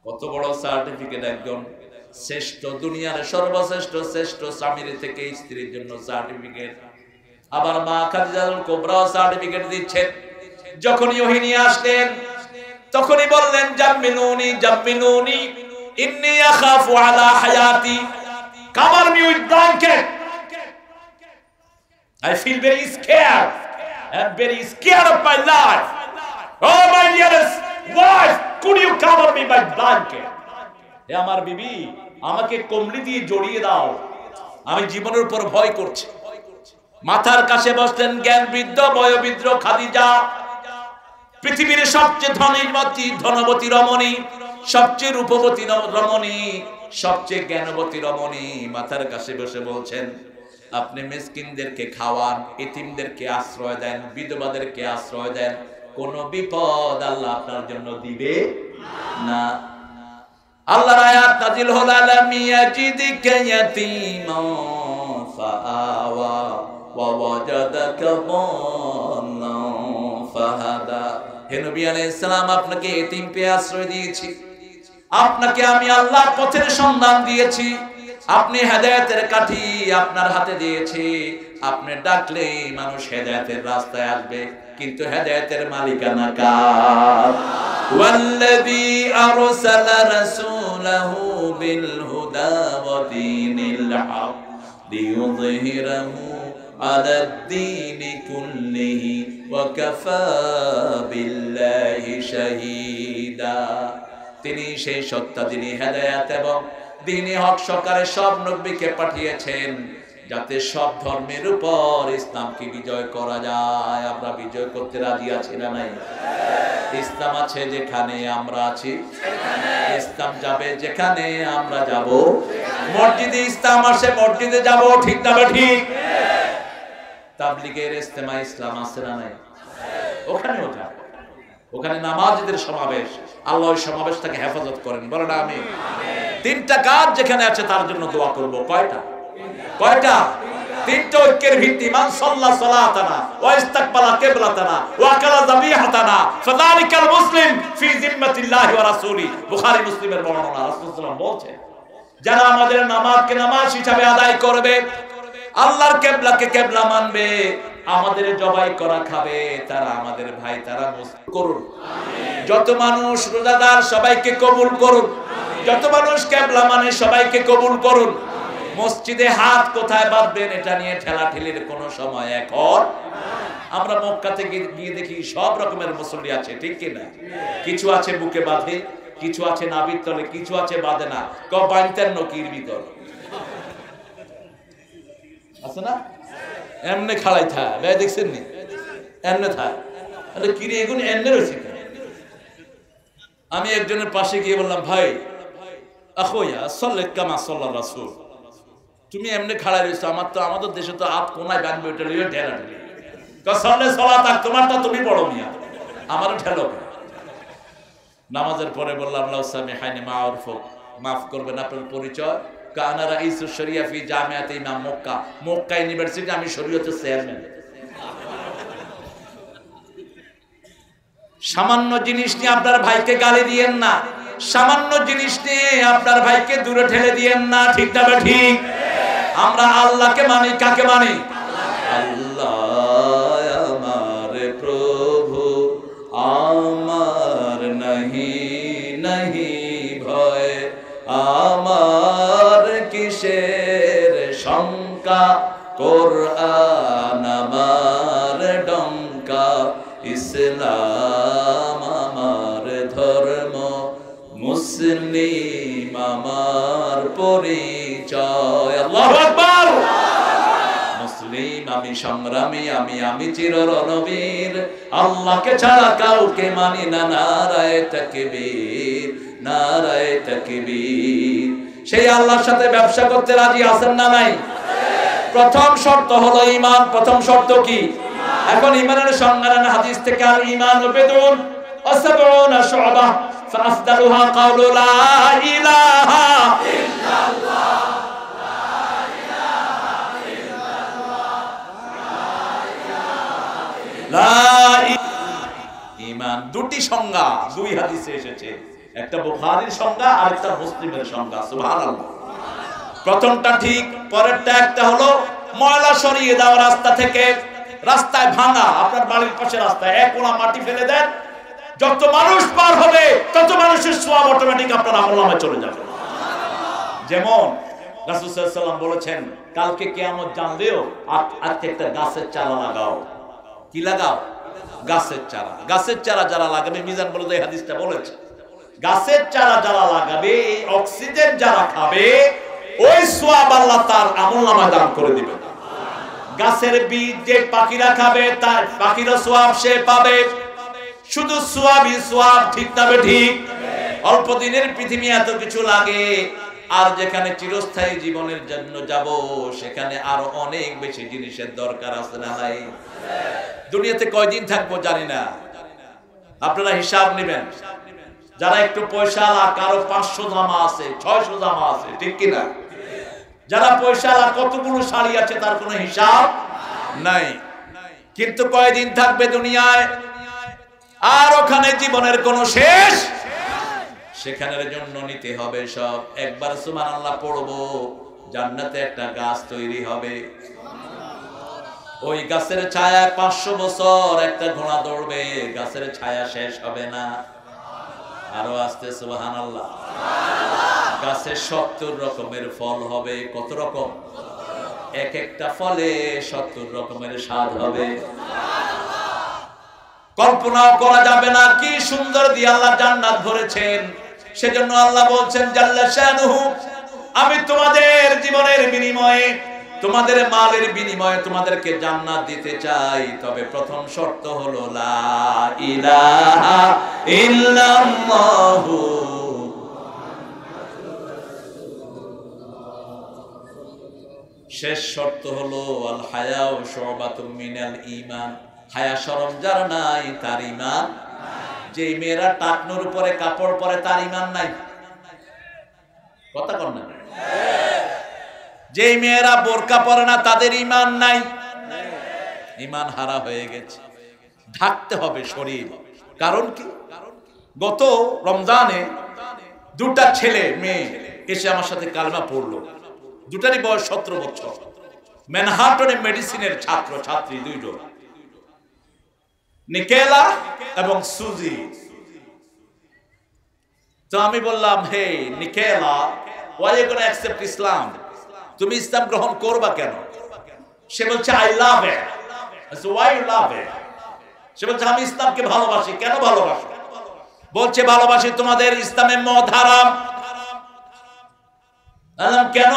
Speaker 1: কত বড় সার্টিফিকেট! একজন শ্রেষ্ঠ, দুনিয়ার সর্বশ্রেষ্ঠ শ্রেষ্ঠ স্বামীর থেকে স্ত্রীর জন্য সার্টিফিকেট। আবার মা খাদিজাতুল কুবরা সার্টিফিকেট দিচ্ছেন। যখনই ওহী নিয়ে আসলেন তখনই বললেন, জাম্মিলুনি জাম্মিলুনি ইন্নী আখাফু আলা হায়াতি, cover me with blanket, I feel very scared, I'm very scared of my life. Oh my dearest wife, could you cover me by blanket? হে আমার বিবি, আমাকে কম্বলি দিয়ে জড়িয়ে দাও, আমি জীবনের উপর ভয় করছি। মাথার কাছে বসলেন জ্ঞান বৃদ্ধ বয়োবৃদ্ধ খাদিজা, পৃথিবীর সবচেয়ে ধনবতী রমণী, সবচেয়ে রূপবতী রমণী, সবচেয়ে জ্ঞানবতী রমণী মাথার কাছে বসে বলছেন, আপনি মিসকিনদেরকে খাওয়ান, এতিমদেরকে আশ্রয় দেন, বিধবাদেরকে আশ্রয় দেন, কোন বিপদ আল্লাহ আপনার জন্য দিবে না। আল্লাহর আয়াত নাযিল হল, আলাম ইয়াজিদিকা ইয়াতীমান ফাআওয়া ওয়া ওয়াজাদাকা দাল্লান ফাহাদা। হে নবী আলাইহিস সালাম, আপনাকে এতিম পেয়ে আশ্রয় দিয়েছি, আপনাকে আমি আল্লাহর পথের সন্ধান দিয়েছি, আপনি হেদায়েতের কাঠি আপনার হাতে দিয়েছি, আপনি ডাকলে মানুষ হেদায়েতের রাস্তায় আসবে, কিন্তু হেদায়েতের মালিকানা কার? ওয়াল্লাযী আরসালা রাসূলাহু বিল হুদা ওয়া দীনিল হক লিইয়ুযহিরাহু আলাদ-দীনি কুল্লিহি ওয়া কাফা বিল্লাহি শাহীদা। তিনি সেই সত্তা, যিনি হেদায়েত এবং দ্বীনে হক সরকারের সব নবীকে পাঠিয়েছেন যাতে সব ধর্মের উপর ইসলামকে বিজয় করা যায়। আমরা বিজয় করতে রাজি আছি না নাই? ইসলাম আছে যেখানে আমরা আছি, ইসলাম যাবে যেখানে আমরা যাব। মসজিদে ইসলাম আসে, মসজিদে যাব, ঠিক না ঠিক? তাবলীগের ইজতেমা ইসলাম আছে না নাই? ওখানেও যাব, ওখানে নামাজীদের সমাবেশ, আল্লাহ ওই সমাবেশটাকে হেফাজত করেন, বলেন আমিন। তিনটা কাজ যেখানে আছে তার জন্য দোয়া করব। কয়টা? কয়টা? তিনটা ঐক্যের ভিত্তি। মান সাল্লা সালাতানা ওয়া ইস্তাকবালা কিবলাতানা ওয়া আকালা যাবিহাতানা ফাযালিকাল মুসলিম ফি জিম্মাতিল্লাহি ওয়া রাসূলি। বুখারী মুসলিমের বর্ণনা। রাসূল সাল্লাল্লাহু আলাইহি ওয়াসাল্লাম বলেছেন, যারা আমাদের নামাজকে নামাজ হিসাবে আদায় করবে, আল্লাহর কিবলাকে কিবলা মানবে, আমাদের জবাই করা খাবে, তারা আমাদের ভাই, তারা মুসলিম করুন। যত মানুষ রোজাদার সবাইকে কবুল করুন, যত মানুষ কিবলা মানে সবাইকে কবুল করুন। মসজিদে হাত কোথায় বাঁধবেন এটা নিয়ে ঠেলাঠেলির কোনো সময় এখন। আমরা মক্কাতে গিয়ে দেখি সব রকমের মুসল্লি আছে, ঠিক কি না? কিছু আছে বুকে বাঁধে, কিছু আছে নাভির তলে, কিছু আছে বাঁধে না, বাইতেন নকির ভিতর আছে না, এমনে খাড়াই থা ভাই, দেখছেন নি? এমনে থা, আরে কিরে এগুলো এমনে রয়েছে। আমি একজনের পাশে গিয়ে বললাম, ভাই আখোয়া সাল্লে কামা সাল্লা রাসূল, তুমি এমনি খাড়াই রয়েছো, আমাদের দেশে তো হাত কোনায় বাঁধবে, ওটা লিয়ে ঠেলা ঠেলি সাল্লে সালাত, তোমারটা তুমি বড় মিয়া, আমারও ঠেলো। নামাজের পরে বললাম, লাউ সামিহানি মাউরফুক, মাফ করবেন আপনার পরিচয়? কানা রাইসুশ শরিয়া ফি জামিয়াত ইমাম মক্কা, মক্কা ইউনিভার্সিটি, আমি শরীয়তের চেয়ারম্যান। সামান্য জিনিস নিয়ে আপনার ভাইকে গালি দিয়েন না, সামান্য জিনিস নিয়ে আপনার ভাইকে দূরে ঠেলে দিয়েন না, ঠিক না ঠিক? আমরা আল্লাহকে মানি, কাকে মানি? আল্লাহ আমার প্রভু, আমার নাহি নাহি ভয়, আমার কিসের শঙ্কা, কোরআন আমার ডঙ্কা, ইসলাম আমার ধর্ম, মুসলিম আমার পরিচয়। আল্লাহু আকবার। মুসলিম আমি, সংগ্রামী আমি, আমি চির রণবীর, আল্লাহকে ছাড়া কাউকে মানি না। নারায়ে তাকবীর, নারায়ে তাকবীর। সেই আল্লাহর সাথে ব্যবসা করতে রাজি আছেন না নাই? প্রথম শর্ত হলো ঈমান। প্রথম শর্ত কি? এখন ঈমানের সংজ্ঞা হাদিস থেকে, আল ঈমানু বিদুন ওয়া সাবউনা শু'বা ফাআফদালুহা কাওলু লা ইলাহা ইল্লাল্লাহ, লা ইলাহা ইল্লাল্লাহ, লা ইলাহা। ঈমান দুটি সংজ্ঞা, দুই হাদিসে এসেছে, একটা বুখারীর সংজ্ঞা আর একটা মুসলিমের সংজ্ঞা। সুবহানাল্লাহ। প্রথমটা ঠিক, পরেরটা একটা হলো ময়লা সরিয়ে দাও রাস্তা থেকে। রাস্তায় ভাঙা, আপনার বাড়ির পাশে রাস্তায় এক কোণা মাটি ফেলে দেন, যত মানুষ পার হবে তত মানুষের সওয়াব অটোমেটিক আপনার আমলনামায় চলে যাবে। যেমন রাসূল সাল্লাল্লাহু আলাইহি ওয়াসাল্লাম বলেছেন, কালকে কিয়ামত জানলেও আজকে একটা গাছের চারা লাগাও। কি লাগাও? গাছের চারা। গাছের চারা যারা লাগাবে, মিজান বলে এই হাদিসটা বলেছে, গাছের চারা যারা লাগাবে, এই অক্সিজেন যারা খাবে, ওই সওয়াব আল্লাহ তার আমলনামায় দান করে দিবেন। গাছের বীজ যে পাখিরা খাবে, তার পাখিরা সওয়াব সে পাবে। শুধু সওয়াবই সওয়াব, ঠিক না ঠিক? অল্প দিনের পৃথিবী এত কিছু লাগে, আর যেখানে চিরস্থায়ী জীবনের জন্য যাব সেখানে আরো অনেক বেশি জিনিসের দরকার আছে না নাই? দুনিয়াতে কয়দিন থাকবো জানি না, আপনারা হিসাব নেবেন। যারা একটু পয়সাওয়ালা, কারো 500 জামা আছে, 600 জামা আছে, ঠিক কিনা? যারা পয়সাওয়ালা, কতগুলো শাড়ি আছে তার কোনো হিসাব নাই। কিন্তু কয়দিন থাকবে দুনিয়ায়, আর ওখানে জীবনের কোনো শেষ, সেখানের জন্য নিতে হবে সব। একবার সুবহানাল্লাহ পড়বো, জান্নাতে একটা গাছ তৈরি হবে, ওই গাছের ছায়া 500 বছর একটা ঘোড়া দৌড়বে, গাছের ছায়া শেষ হবে না। আরো আসতে সুবহানাল্লাহ। গাছে 70 রকমের ফল হবে। কত রকম? এক একটা ফলে 70 রকমের স্বাদ হবে। কল্পনাও করা যাবে না কি সুন্দর দিয়ে আল্লাহ জান্নাত ভরেছেন। সেজন্য আল্লাহ বলছেন জাল্লা শানুহু, আমি তোমাদের জীবনের বিনিময়ে, তোমাদের মালের বিনিময়ে তোমাদেরকে জান্নাত দিতে চাই, তবে প্রথম শর্ত হলো লা ইলাহা ইল্লাল্লাহু। শেষ শর্ত হলো আল হায়াউ শুবাতুম মিনাল ঈমান। হায়া শরম যার নাই তার ঈমান। যে মেয়েরা টাকনোর উপরে কাপড় পরে তার ঈমান নাই। কথা কর না? যে মেয়েরা বোরকা পরে না তাদের ঈমান নাই, ঈমান হারা হয়ে গেছে। ঢাকতে হবে শরীর। কারণ কি? গত রমজানে দুটা ছেলে মেয়ে এসে আমার সাথে কালেমা পড়লো। দুটারই বয়স 17 বছর। ম্যানহাটনে মেডিসিনের ছাত্র ছাত্রী দুইজন, নিকেলা এবং সুজি। তো আমি বললাম, হে নিকেলা, why you gonna accept Islam? তুমি ইসলাম গ্রহণ করবা কেন? সে বলছে I love it. I said, why you love it? সে বলছে আমি ইসলামকে ভালোবাসি। কেন ভালোবাসো? বলছে ভালোবাসি তোমাদের ইসলামে মদ হারাম। কেন?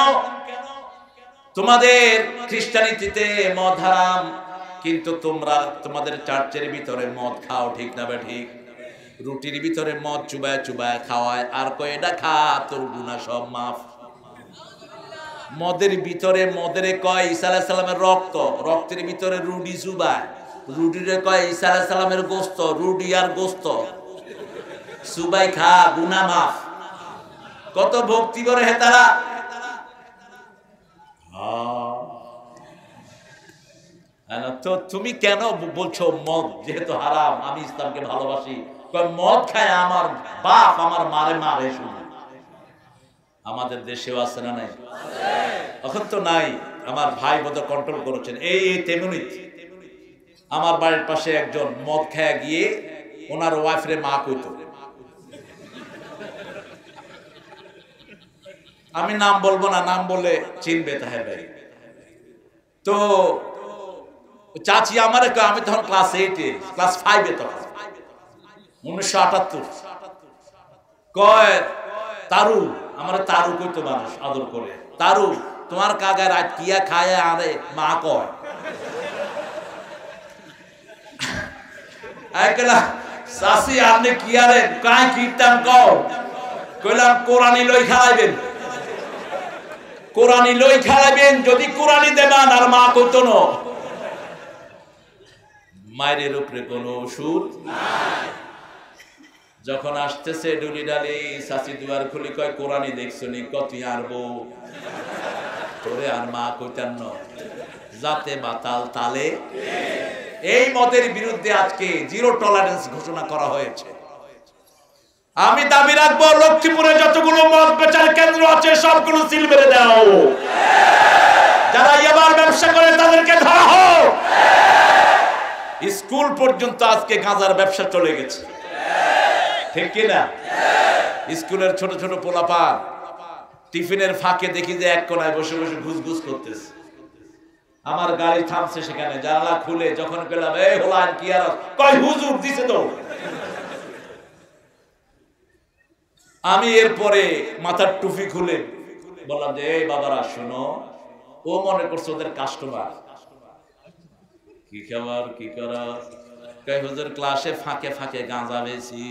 Speaker 1: তোমাদের খ্রিস্টানিটিতে মদ হারাম, কিন্তু তোমরা তোমাদের চার্চের ভিতরে মদ খাও, ঠিক না বে ঠিক? রুটির ভিতরে মদ চুবায় চুবায় খাওয়ায়, আর কয় এটা খা তোর গুনাহ সব মাফ। মদের ভিতরে মদের কয় ঈসা আলাইহিস সালামের রক্ত, রক্তের ভিতরে রুডি চুবায়, রুডিরে কয় ঈসা আলাইহিস সালামের গোশত, রুডি আর গোশত চুবাই খা, গুনাহ মাফ। কত ভক্তি করে হে তারা। তো তুমি কেন বলছো মদ যেহেতু হারাম? আমি ইসলামকে ভালোবাসি। মদ খায় আমার বাপ আমার মারে মারে শুনে। আমাদের দেশেও আছে না নাই? এখন তো নাই, আমার ভাই বোধ কন্ট্রোল করেছেন। এই তেমনি আমার বাড়ির পাশে একজন মদ খায় গিয়ে ওনার ওয়াইফরে মা কইতো। আমি নাম বলবো না, নাম বলে চিনবে তাহে ভাই। তো চাচি আমারে কয়, আমি তখন ক্লাস 8-এ, ক্লাস 5-এ তখন 1978। কয় তারু, আমারে তারু কইতো মানুষ আদর করে। তারু তোমার কাগা রাত কিয়া খায় আরে মা কয়। আইকলা সাসি আপনি কি আরে কাই কীর্তন কও? কইলাম কোরআনি লই খাইবেন, কোরআনি লই খাইবেন। যদি কোরআনি দেবান আর মা কইতো না। মায়ের উপরে কোনো ওষুধ নাই। যখন আসতেছে ডুলি ডালি, সাসি দুয়ার খুলি কয় কোরআনি দেখছো নি? কত আরবো তোরে আর মা কইতেন না। যাতে মাতাল তালে। এই মদের বিরুদ্ধে আজকে জিরো টলারেন্স ঘোষণা করা হয়েছে। আমি দাবি রাখবো লক্ষ্মীপুরে যতগুলো মদ বেচার কেন্দ্র আছে সবগুলো সিল মেরে দাও। যারা এবার ব্যবসা করে তাদেরকে ধরা হোক। স্কুল পর্যন্ত আজকে গাঁজার ব্যবসা চলে গেছে, ঠিক কিনা? স্কুলের ছোট ছোট পোলাপান টিফিনের ফাঁকে দেখি যে এক কোনায় বসে বসে ঘুষ করতেছে। আমার গাড়ি থামছে সেখানে, জানালা খুলে যখন পেলাম এই হোলান কি আর কয় হুজুর দিছে তো। আমি এরপরে মাথার টুপি খুলে বললাম যে এই বাবারা শোনো, ও মনে করছে ওদের কাস্টমার। কি খাবার কি করা? কয় হুজুর ক্লাসে ফাঁকে ফাঁকে গাঁজা বেশি।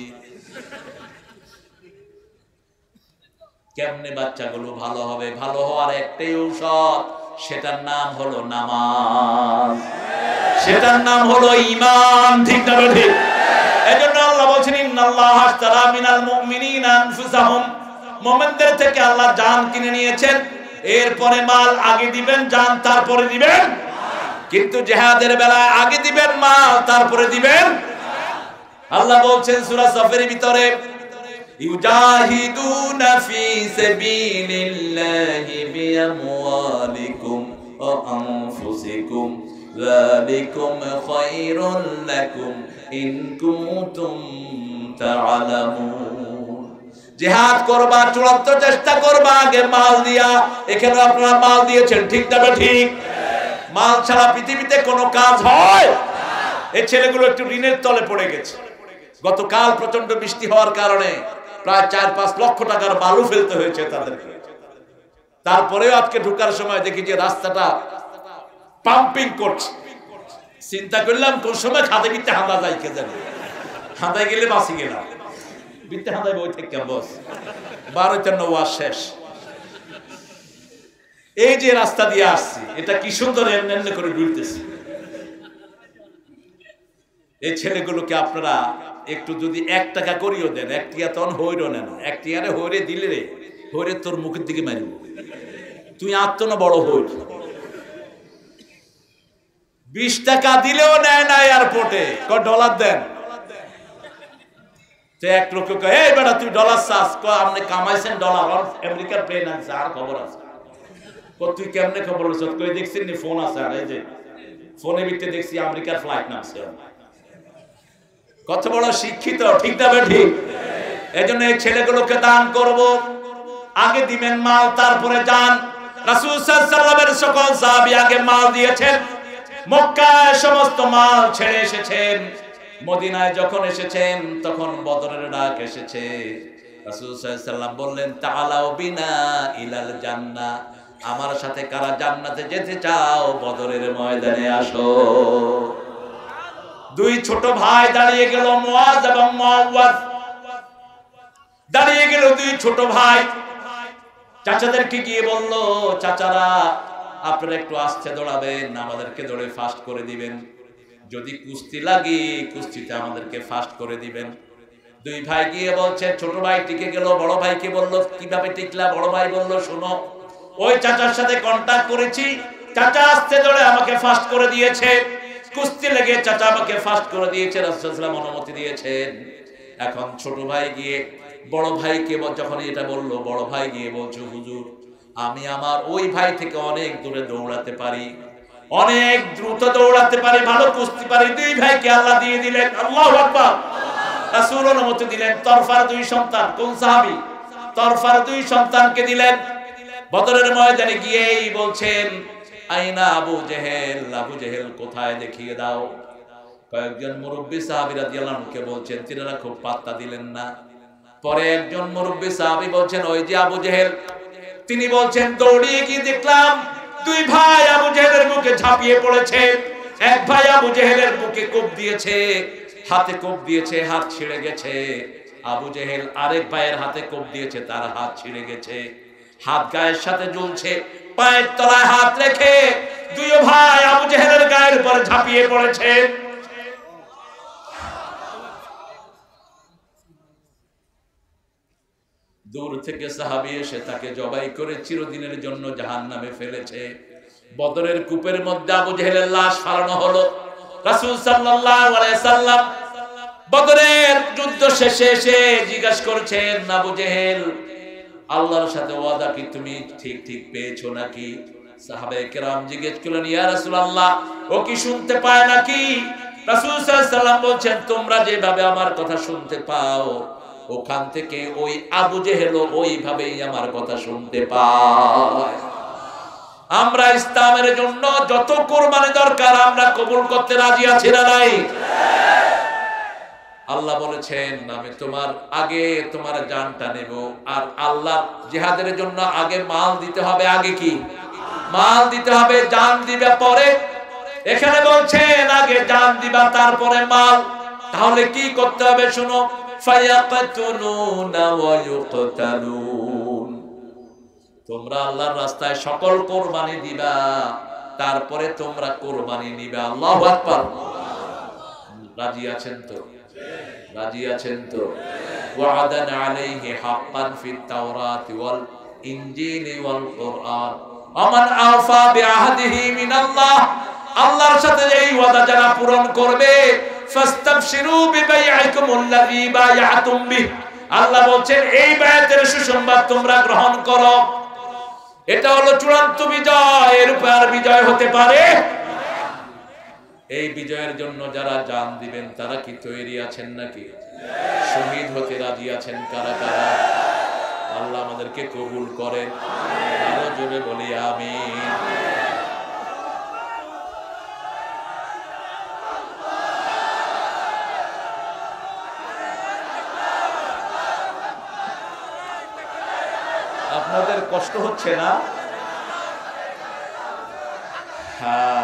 Speaker 1: কেমনে বাচ্চাগুলো ভালো হবে? ভালো হওয়ার একটাই ঔষধ, সেটার নাম হলো নামাজ, সেটার নাম হলো ঈমান। ঠিক না ঠিক? এজন্য আল্লাহ বলেন ইন্নাল্লাহা আশতারা মিনাল মুমিনিনা আনফুসাহুম, মুমিনদের থেকে আল্লাহ জান কিনে নিয়েছেন। এরপরে মাল আগে দিবেন, জান তারপরে দিবেন। কিন্তু জিহাদের বেলায় আগে দিবেন মাল, তারপরে দিবেন। আল্লাহ বলছেন সূরা সফের ভিতরে, ইউজাহিদুনা ফি সাবিলিল্লাহি বিআমওয়ালিকুম ওয়া আনফুসিকুম যালিকুম খায়রুল লাকুম ইন কুনতুম তা'লামুন। জিহাদ করবা, চূড়ান্ত চেষ্টা করবা আগে মাল দিয়া। এখানে আপনারা মাল দিয়েছেন, ঠিক না ঠিক? মাল ছাড়া পৃথিবীতে কোনো কাজ হয়? এই ছেলেগুলো একটু ঋণের তলে পড়ে গেছে। গতকাল প্রচন্ড বৃষ্টি হওয়ার কারণে প্রায় 4-5 লক্ষ টাকার বালু ফেলতে হয়েছে তাদেরকে। তারপরেও আজকে ঢোকার সময় দেখি যে রাস্তাটা পাম্পিং করছে। চিন্তা করলাম কোন সময় খাদে বিতে হাঁদা যায় কে জানে, হাঁদায় গেলে বাঁচি গেলাম। বিতে হাঁদায় বই থেকে বস 12টার ওয়াজ শেষ। এই যে রাস্তা দিয়ে আসছি, এটা কি সুন্দর এমনি করে ঘুরতেছে। এই ছেলেগুলোকে আপনারা একটু যদি 1 টাকা করিও দেন, 1 টিয়া তখন হইরো নেন, 1 টিয়ারে হইরে দিলে রে হইরে তোর মুখের দিকে মারিব। তুই আত্ম না বড় হইর। 20 টাকা দিলেও নেয় না এয়ারপোর্টে, ডলার দেন। তো এক লোক কয়, এই বেটা তুই ডলার চাস? আপনি কামাইছেন ডলার, আমেরিকার প্লেন আছে, আর খবর আছে। তুই কেমনে খবর হচ্ছে? কই দেখছিস নি ফোন আছে, আর এই যে ফোনের ভিতরে দেখছি আমেরিকার ফ্লাইট নামছে। কত বড় শিক্ষিত, ঠিক না ঠিক? এজন্য এই ছেলেগুলোকে দান করব, আগে দিবেন মাল তারপরে জান। রাসূল সাল্লাল্লাহু আলাইহি ওয়াসাল্লামের সকল সাহাবী আগে মাল দিয়েছেন। মক্কায় সমস্ত মাল ছেড়ে এসেছেন। মদিনায় যখন এসেছেন তখন বদরের ডাক এসেছে। রাসূল সাল্লাল্লাহু আলাইহি ওয়াসাল্লাম বললেন, তাআলাউ বিনা ইলাল জান্নাহ, আমার সাথে কারা জান্নাতে যেতে চাও বদরের ময়দানে আসো। 2 ছোট ভাই দাঁড়িয়ে গেল, মুআজ এবং মুআওয়াজ দাঁড়িয়ে গেল। 2 ছোট ভাই চাচাদেরকে গিয়ে বলল, চাচারা আপনারা একটু আস্তে দৌড়াবেন, আমাদেরকে দৌড়ে ফাস্ট করে দিবেন। যদি কুস্তি লাগে কুস্তিতে আমাদেরকে ফাস্ট করে দিবেন। 2 ভাই গিয়ে বলছে, ছোট ভাই টিকে গেল, বড় ভাইকে বলল, কিভাবে টিকলা? বড় ভাই বলল, শোনো, ওই চাচার সাথে কন্টাক্ট করেছি, চাচা আস্তে দৌড়ে আমাকে ফাস্ট করে দিয়েছে, কুস্তি লেগে চাচা আমাকে ফাস্ট করে দিয়েছে, রাসূলুল্লাহ সাল্লাল্লাহু আলাইহি ওয়াসাল্লাম অনুমতি দিয়েছেন। এখন ছোট ভাই গিয়ে বড় ভাইকে যখন এটা বলল, বড় ভাই গিয়ে বলছে, হুজুর আমি আমার ওই ভাই থেকে অনেক দূরে দৌড়াতে পারি, অনেক দ্রুত দৌড়াতে পারি, ভালো কুস্তি পারি। 2 ভাইকে আল্লাহ দিয়ে দিলেন। আল্লাহু আকবার। রাসূল অনুমতি দিলেন। তরফার 2 সন্তান, কোন সাহাবী? তরফার 2 সন্তানকে দিলেন। বদরের ময়দানে গিয়েই বলছেন, আইনা আবু জেহেল? আবু জেহেল কোথায়, দেখিয়ে দাও। কয়েকজন মুরব্বী সাহাবী রাদিয়াল্লাহু আনহুকে বলছেন, তিনারা খুব পাত্তা দিলেন না। পরে একজন মুরব্বী সাহাবী বলছেন, ওই যে আবু জেহেল। তিনি বলছেন, দৌড়িয়ে গিয়ে দেখলাম 2 ভাই আবু জেহেলের মুখে ঝাঁপিয়ে পড়েছে। এক ভাই আবু জেহেলের মুখে কোপ দিয়েছে, হাতে কোপ দিয়েছে, হাত ছিঁড়ে গেছে। আবু জেহেল আরেক ভাইয়ের হাতে কোপ দিয়েছে, তার হাত ছিঁড়ে গেছে, হাত গায়ের সাথে ঝুলছে। পায়ের তলায় হাত রেখে 2 ভাই আবু জেহেলের গায়ের উপর ঝাঁপিয়ে পড়েছে। দূর থেকে সাহাবী এসে তাকে জবাই করে চিরদিনের জন্য জাহান্নামে ফেলেছে। বদরের কূপের মধ্যে আবু জেহেলের লাশ ফালানো হলো। রাসূল সাল্লাল্লাহু আলাইহি সাল্লাম বদরের যুদ্ধ শেষে এসে জিজ্ঞাসা করছেন, আবু জেহেল আল্লাহর সাথে ওয়াদা কি তুমি ঠিক ঠিক পেয়েছো নাকি? সাহাবায়ে কেরাম জিজ্ঞেস করলেন, ইয়া রাসূলুল্লাহ ও কি শুনতে পায় নাকি? রাসূল সাল্লাল্লাহু আলাইহি সাল্লাম বলছেন, তোমরা যেভাবে আমার কথা শুনতে পাও, ওখান থেকে ওই আবু জেহেল ওইভাবেই আমার কথা শুনতে পায়। আমরা ইসলামের জন্য যত কুরবানি দরকার আমরা কবুল করতে রাজি আছি না নাই? আল্লাহ বলেছেন, আমি তোমার আগে তোমার জানটা নেব। আর আল্লাহ জিহাদের জন্য আগে মাল দিতে হবে। আগে কি মাল দিতে হবে? জান দিবে পরে। এখানে বলছেন আগে জান দিবা তারপরে মাল। তাহলে কি করতে হবে শুনো, ফায়াকতুলুনা ওয়া ইউকতালুন। তোমরা আল্লাহর রাস্তায় সকল কোরবানি দিবা, তারপরে তোমরা কোরবানি নিবা। আল্লাহু আকবার। রাজি আছেন তো? রাজি আছেন তো? ওয়াদান আলাইহি হাক্কান ফিত তাওরাতি ওয়াল ইনজিলি ওয়াল কুরআন ওমান আওফা বিআহদিহি মিনাল্লাহ। আল্লাহর সাথে এই ওয়াদা যারা পূরণ করবে, ফাস্তাবশিরু বিবাইআকুমুল্লাযী বায়াতুম বিহি। আল্লাহ বলছেন এই বায়াতের সুসংবাদ তোমরা গ্রহণ করো। এটা হলো চূড়ান্ত বিজয়, এর উপর আর বিজয় হতে পারে। এই বিজয়ের জন্য যারা জান দিবেন তারা কি তৈরি আছেন নাকি? শহীদ হতে রাজি আছেন কারা কারা? আল্লাহ আমাদেরকে কবুল করেন। আরো জোরে বলি আমিন। আপনাদের কষ্ট হচ্ছে না? হ্যাঁ,